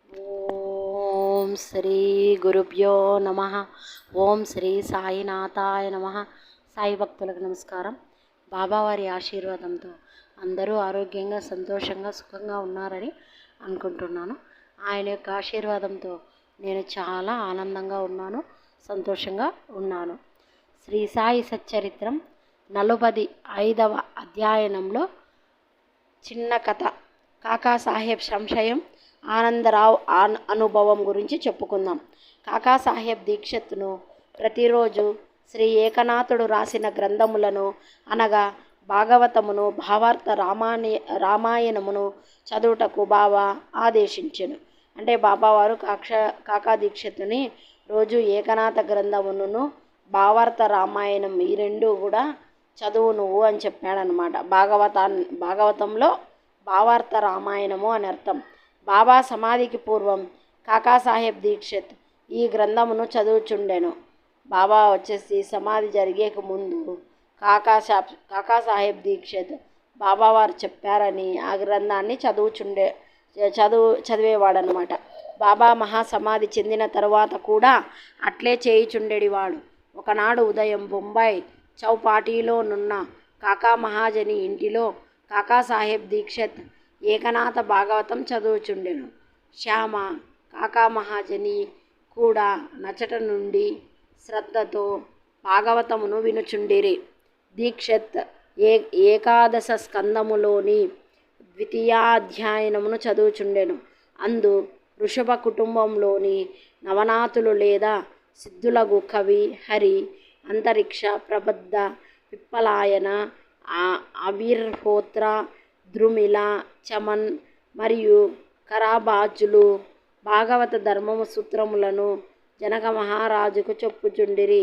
ఓం శ్రీ గురుభ్యో నమ. ఓం శ్రీ సాయినాథాయ నమ. సాయి భక్తులకు నమస్కారం. బాబావారి ఆశీర్వాదంతో అందరూ ఆరోగ్యంగా, సంతోషంగా, సుఖంగా ఉన్నారని అనుకుంటున్నాను. ఆయన యొక్క ఆశీర్వాదంతో నేను చాలా ఆనందంగా ఉన్నాను, సంతోషంగా ఉన్నాను. శ్రీ సాయి సచ్చరిత్రం 45వ అధ్యయనంలో చిన్న కథ, కాకాసాహెబ్ సంశయం, ఆనందరావు అనుభవం గురించి చెప్పుకుందాం. కాకాసాహెబ్ దీక్షిత్ను ప్రతిరోజు శ్రీ ఏకనాథుడు రాసిన గ్రంథములను అనగా భాగవతమును, భావార్థ రామాయణమును చదువుటకు బాబా ఆదేశించెను. అంటే బాబావారు కాకా దీక్షితుని రోజు ఏకనాథ గ్రంథమును, భావార్థ రామాయణం ఈ రెండు కూడా చదువు నువ్వు అని చెప్పాడనమాట. భాగవతంలో భావార్థ రామాయణము అని అర్థం. బాబా సమాధికి పూర్వం కాకాసాహెబ్ దీక్షిత్ ఈ గ్రంథమును చదువుచుండెను. బాబా వచ్చేసి సమాధి జరిగేక ముందు కాకాసాహెబ్ దీక్షిత్ బాబావారు చెప్పారని ఆ గ్రంథాన్ని చదివేవాడనమాట. బాబా మహాసమాధి చెందిన తరువాత కూడా అట్లే చేయుచుండేవాడు. ఒకనాడు ఉదయం బొంబాయి చౌపాటీలోనున్న కాకా మహాజని ఇంటిలో కాకాసాహెబ్ దీక్షిత్ ఏకనాథ భాగవతం చదువుచుండెను. శ్యామ, కాకా మహాజని కూడా నచట నుండి శ్రద్ధతో భాగవతమును వినుచుండిరి. దీక్షిత్ ఏకాదశ స్కందములోని ద్వితీయాధ్యాయనమును చదువుచుండెను. అందు వృషభ కుటుంబంలోని నవనాథులు లేదా సిద్ధులగు కవి, హరి, అంతరిక్ష, ప్రబద్ధ, పిప్పలాయన, అవిర్హోత్ర, ద్రుమిల, చమన్ మరియు కరాబాజులు భాగవత ధర్మము సూత్రములను జనక మహారాజుకు చెప్పుచుండిరి.